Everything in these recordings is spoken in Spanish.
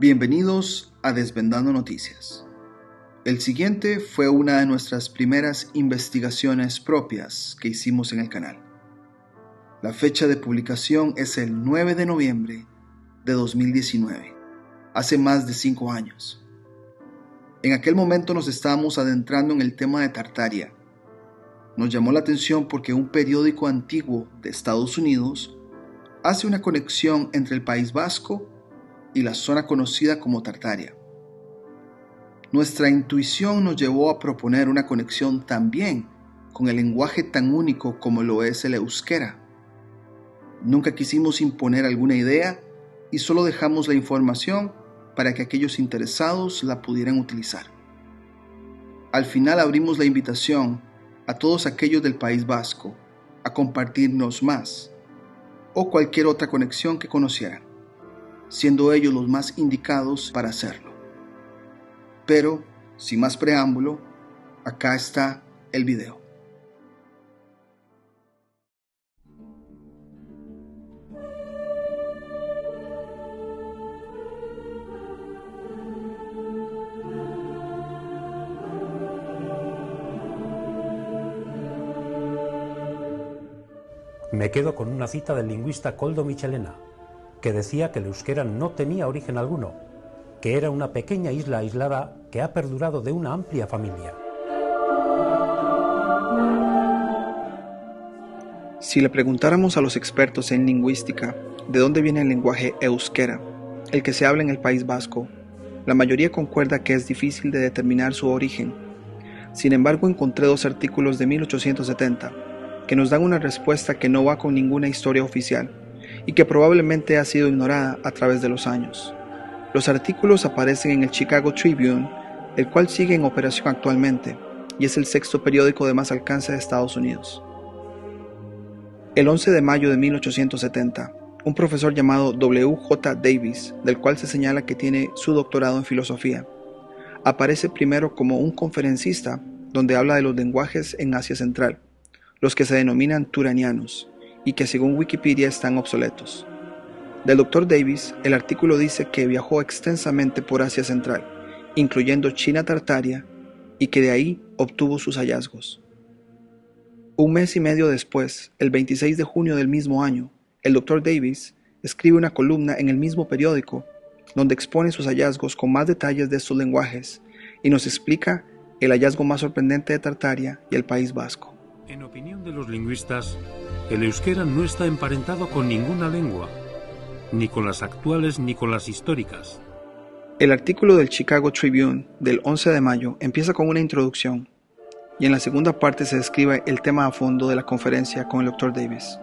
Bienvenidos a Desvendando Noticias. El siguiente fue una de nuestras primeras investigaciones propias que hicimos en el canal. La fecha de publicación es el 9 de noviembre de 2019, hace más de 5 años. En aquel momento nos estábamos adentrando en el tema de Tartaria. Nos llamó la atención porque un periódico antiguo de Estados Unidos hace una conexión entre el País Vasco y la zona conocida como Tartaria. Nuestra intuición nos llevó a proponer una conexión también con el lenguaje tan único como lo es el euskera. Nunca quisimos imponer alguna idea y solo dejamos la información para que aquellos interesados la pudieran utilizar. Al final abrimos la invitación a todos aquellos del País Vasco a compartirnos más o cualquier otra conexión que conocieran, siendo ellos los más indicados para hacerlo. Pero, sin más preámbulo, acá está el video. Me quedo con una cita del lingüista Koldo Michelena, que decía que el euskera no tenía origen alguno, que era una pequeña isla aislada que ha perdurado de una amplia familia. Si le preguntáramos a los expertos en lingüística de dónde viene el lenguaje euskera, el que se habla en el País Vasco, la mayoría concuerda que es difícil de determinar su origen. Sin embargo, encontré 2 artículos de 1870 que nos dan una respuesta que no va con ninguna historia oficial y que probablemente ha sido ignorada a través de los años. Los artículos aparecen en el Chicago Tribune, el cual sigue en operación actualmente y es el 6º periódico de más alcance de Estados Unidos. El 11 de mayo de 1870, un profesor llamado W.J. Davis, del cual se señala que tiene su doctorado en filosofía, aparece primero como un conferencista donde habla de los lenguajes en Asia Central, los que se denominan turanianos, y que según Wikipedia están obsoletos. Del Dr. Davis, el artículo dice que viajó extensamente por Asia Central, incluyendo China Tartaria, y que de ahí obtuvo sus hallazgos. Un mes y medio después, el 26 de junio del mismo año, el Dr. Davis escribe una columna en el mismo periódico, donde expone sus hallazgos con más detalles de estos lenguajes, y nos explica el hallazgo más sorprendente de Tartaria y el País Vasco. En opinión de los lingüistas, el euskera no está emparentado con ninguna lengua, ni con las actuales ni con las históricas. El artículo del Chicago Tribune del 11 de mayo empieza con una introducción, y en la segunda parte se describe el tema a fondo de la conferencia con el Dr. Davis.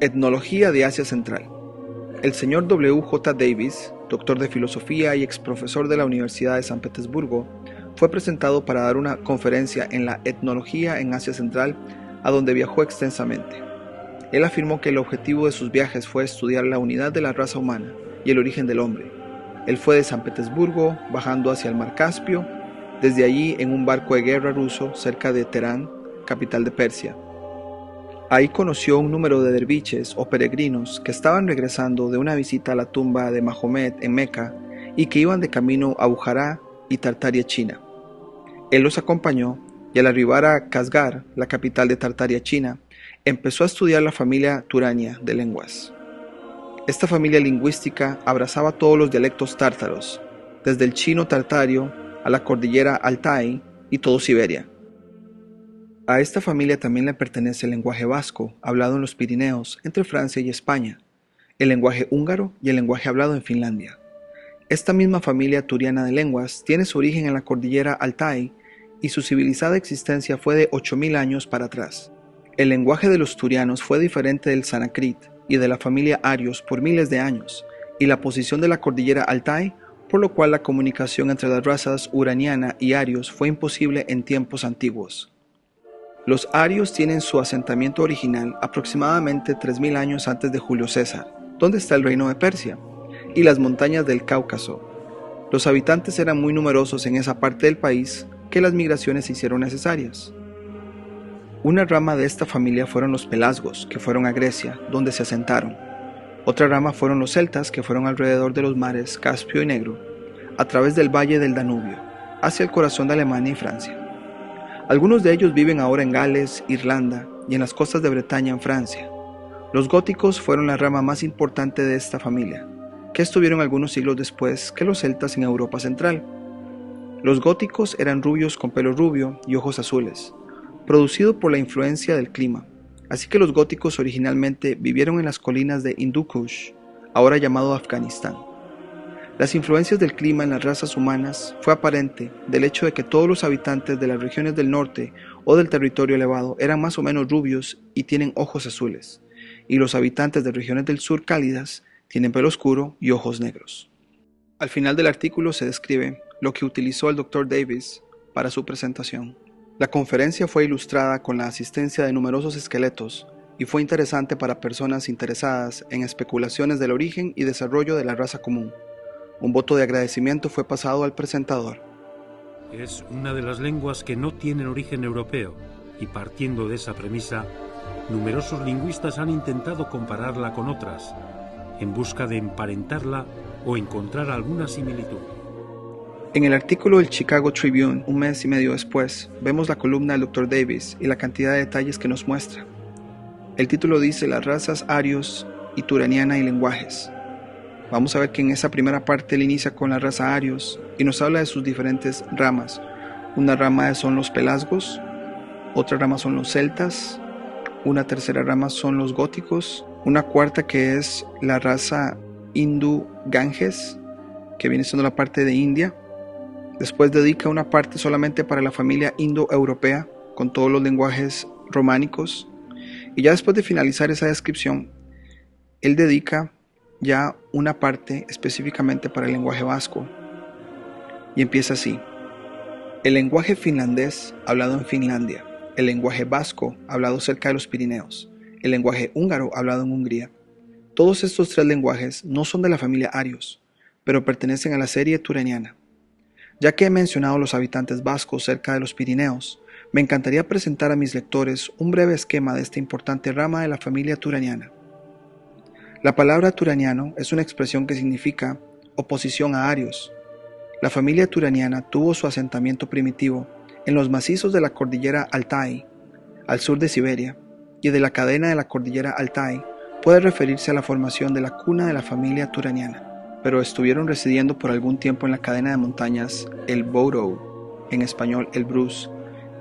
Etnología de Asia Central. El señor W.J. Davis, doctor de filosofía y exprofesor de la Universidad de San Petersburgo, fue presentado para dar una conferencia en la etnología en Asia Central, a donde viajó extensamente. Él afirmó que el objetivo de sus viajes fue estudiar la unidad de la raza humana y el origen del hombre. Él fue de San Petersburgo, bajando hacia el Mar Caspio, desde allí en un barco de guerra ruso cerca de Teherán, capital de Persia. Ahí conoció un número de derviches o peregrinos que estaban regresando de una visita a la tumba de Mahomet en Meca y que iban de camino a Bujará y Tartaria, China. Él los acompañó y al arribar a Kashgar, la capital de Tartaria, China, empezó a estudiar la familia turania de lenguas. Esta familia lingüística abrazaba todos los dialectos tártaros, desde el chino tartario a la cordillera Altai y todo Siberia. A esta familia también le pertenece el lenguaje vasco, hablado en los Pirineos, entre Francia y España, el lenguaje húngaro y el lenguaje hablado en Finlandia. Esta misma familia turiana de lenguas tiene su origen en la cordillera Altai y su civilizada existencia fue de 8.000 años para atrás. El lenguaje de los turianos fue diferente del Sanskrit y de la familia arios por miles de años, y la posición de la cordillera Altai, por lo cual la comunicación entre las razas uraniana y arios fue imposible en tiempos antiguos. Los arios tienen su asentamiento original aproximadamente 3.000 años antes de Julio César, donde está el reino de Persia, y las montañas del Cáucaso. Los habitantes eran muy numerosos en esa parte del país que las migraciones se hicieron necesarias. Una rama de esta familia fueron los pelasgos, que fueron a Grecia, donde se asentaron. Otra rama fueron los celtas, que fueron alrededor de los mares Caspio y Negro, a través del valle del Danubio, hacia el corazón de Alemania y Francia. Algunos de ellos viven ahora en Gales, Irlanda y en las costas de Bretaña en Francia. Los góticos fueron la rama más importante de esta familia, que estuvieron algunos siglos después que los celtas en Europa Central. Los góticos eran rubios con pelo rubio y ojos azules, producido por la influencia del clima. Así que los góticos originalmente vivieron en las colinas de Hindu Kush, ahora llamado Afganistán. Las influencias del clima en las razas humanas fue aparente del hecho de que todos los habitantes de las regiones del norte o del territorio elevado eran más o menos rubios y tienen ojos azules, y los habitantes de regiones del sur cálidas tienen pelo oscuro y ojos negros. Al final del artículo se describe lo que utilizó el Dr. Davis para su presentación. La conferencia fue ilustrada con la asistencia de numerosos esqueletos y fue interesante para personas interesadas en especulaciones del origen y desarrollo de la raza común. Un voto de agradecimiento fue pasado al presentador. Es una de las lenguas que no tienen origen europeo y, partiendo de esa premisa, numerosos lingüistas han intentado compararla con otras, en busca de emparentarla o encontrar alguna similitud. En el artículo del Chicago Tribune, un mes y medio después, vemos la columna del Dr. Davis y la cantidad de detalles que nos muestra. El título dice las razas arios y turaniana y lenguajes. Vamos a ver que en esa primera parte él inicia con la raza arios y nos habla de sus diferentes ramas. Una rama son los pelasgos, otra rama son los celtas, una tercera rama son los góticos, una cuarta que es la raza hindú-ganges, que viene siendo la parte de India. Después dedica una parte solamente para la familia indoeuropea, con todos los lenguajes románicos. Y ya después de finalizar esa descripción, él dedica ya una parte específicamente para el lenguaje vasco. Y empieza así: el lenguaje finlandés hablado en Finlandia, el lenguaje vasco hablado cerca de los Pirineos, el lenguaje húngaro hablado en Hungría. Todos estos tres lenguajes no son de la familia arios, pero pertenecen a la serie turaniana. Ya que he mencionado los habitantes vascos cerca de los Pirineos, me encantaría presentar a mis lectores un breve esquema de esta importante rama de la familia turaniana. La palabra turaniano es una expresión que significa oposición a arios. La familia turaniana tuvo su asentamiento primitivo en los macizos de la cordillera Altai, al sur de Siberia, y de la cadena de la cordillera Altai puede referirse a la formación de la cuna de la familia turaniana. Pero estuvieron residiendo por algún tiempo en la cadena de montañas el Borou, en español el Bruce,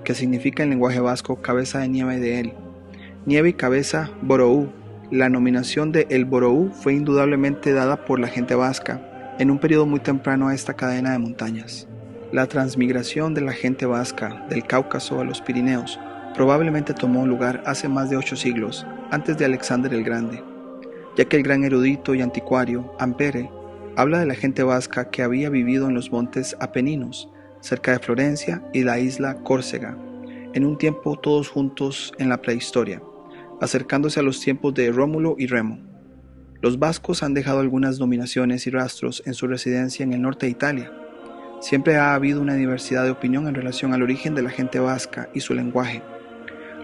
que significa en lenguaje vasco cabeza de nieve de él. Nieve y cabeza Borou. La nominación de el Borou fue indudablemente dada por la gente vasca en un periodo muy temprano a esta cadena de montañas. La transmigración de la gente vasca del Cáucaso a los Pirineos probablemente tomó lugar hace más de 8 siglos antes de Alexander el Grande, ya que el gran erudito y anticuario Ampere habla de la gente vasca que había vivido en los montes Apeninos, cerca de Florencia y la isla Córcega, en un tiempo todos juntos en la prehistoria, acercándose a los tiempos de Rómulo y Remo. Los vascos han dejado algunas dominaciones y rastros en su residencia en el norte de Italia. Siempre ha habido una diversidad de opinión en relación al origen de la gente vasca y su lenguaje.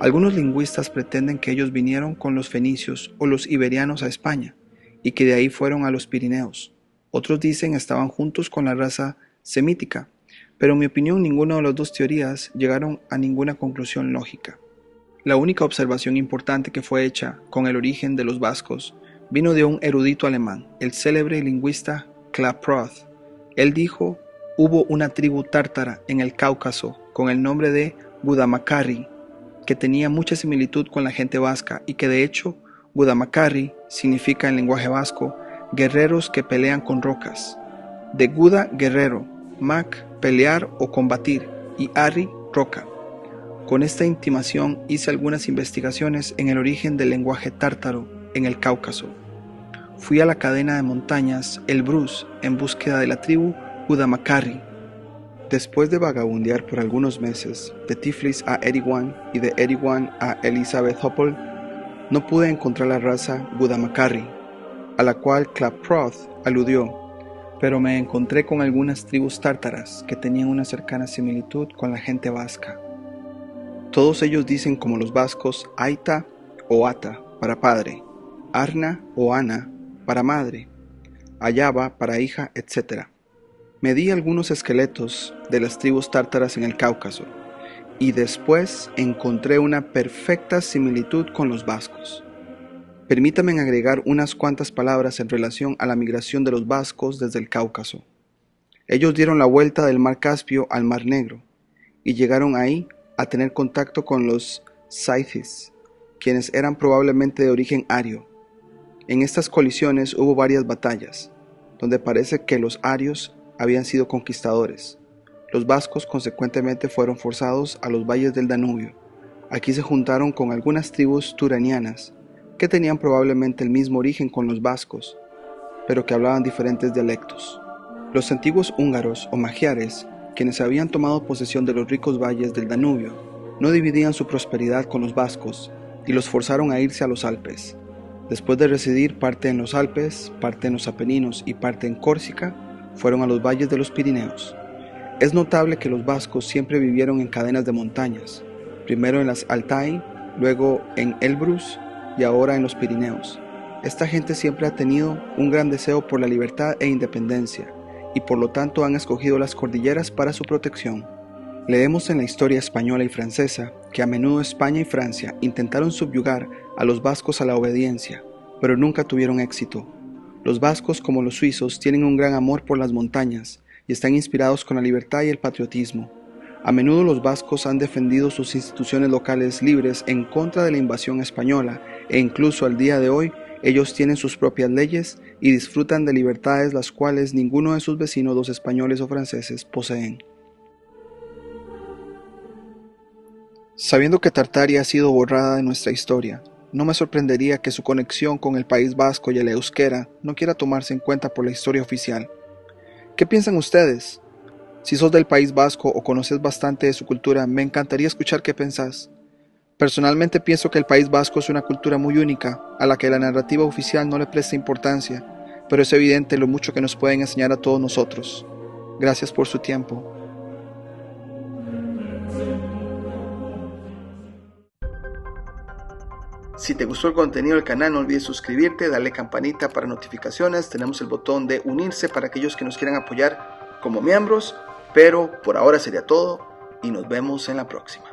Algunos lingüistas pretenden que ellos vinieron con los fenicios o los iberianos a España, y que de ahí fueron a los Pirineos. Otros dicen estaban juntos con la raza semítica, pero en mi opinión ninguna de las dos teorías llegaron a ninguna conclusión lógica. La única observación importante que fue hecha con el origen de los vascos vino de un erudito alemán, el célebre lingüista Klaproth. Él dijo: hubo una tribu tártara en el Cáucaso con el nombre de Gudamacarri, que tenía mucha similitud con la gente vasca y que de hecho Gudamacarri significa en lenguaje vasco guerreros que pelean con rocas. De Guda, guerrero, Mac, pelear o combatir, y Arri, roca. Con esta intimación hice algunas investigaciones en el origen del lenguaje tártaro en el Cáucaso. Fui a la cadena de montañas El Bruce en búsqueda de la tribu Gudamacarri. Después de vagabundear por algunos meses, de Tiflis a Eriwan y de Eriwan a Elisabethopol, no pude encontrar la raza Gudamacarri, a la cual Klaproth aludió, pero me encontré con algunas tribus tártaras que tenían una cercana similitud con la gente vasca. Todos ellos dicen como los vascos Aita o Ata para padre, Arna o Ana para madre, Ayaba para hija, etc. Medí algunos esqueletos de las tribus tártaras en el Cáucaso y después encontré una perfecta similitud con los vascos. Permítanme agregar unas cuantas palabras en relación a la migración de los vascos desde el Cáucaso. Ellos dieron la vuelta del mar Caspio al mar Negro y llegaron ahí a tener contacto con los Scythes, quienes eran probablemente de origen ario. En estas colisiones hubo varias batallas, donde parece que los arios habían sido conquistadores. Los vascos consecuentemente fueron forzados a los valles del Danubio. Aquí se juntaron con algunas tribus turanianas, que tenían probablemente el mismo origen con los vascos, pero que hablaban diferentes dialectos. Los antiguos húngaros o magiares, quienes habían tomado posesión de los ricos valles del Danubio, no dividían su prosperidad con los vascos y los forzaron a irse a los Alpes. Después de residir parte en los Alpes, parte en los Apeninos y parte en Córcega, fueron a los valles de los Pirineos. Es notable que los vascos siempre vivieron en cadenas de montañas, primero en las Altai, luego en Elbrus y ahora en los Pirineos. Esta gente siempre ha tenido un gran deseo por la libertad e independencia, y por lo tanto han escogido las cordilleras para su protección. Leemos en la historia española y francesa que a menudo España y Francia intentaron subyugar a los vascos a la obediencia, pero nunca tuvieron éxito. Los vascos, como los suizos, tienen un gran amor por las montañas y están inspirados con la libertad y el patriotismo. A menudo los vascos han defendido sus instituciones locales libres en contra de la invasión española e incluso al día de hoy ellos tienen sus propias leyes y disfrutan de libertades las cuales ninguno de sus vecinos, los españoles o franceses, poseen. Sabiendo que Tartaria ha sido borrada de nuestra historia, no me sorprendería que su conexión con el País Vasco y el euskera no quiera tomarse en cuenta por la historia oficial. ¿Qué piensan ustedes? Si sos del País Vasco o conoces bastante de su cultura, me encantaría escuchar qué pensás. Personalmente pienso que el País Vasco es una cultura muy única, a la que la narrativa oficial no le presta importancia, pero es evidente lo mucho que nos pueden enseñar a todos nosotros. Gracias por su tiempo. Si te gustó el contenido del canal, no olvides suscribirte, darle campanita para notificaciones. Tenemos el botón de unirse para aquellos que nos quieran apoyar como miembros. Pero por ahora sería todo y nos vemos en la próxima.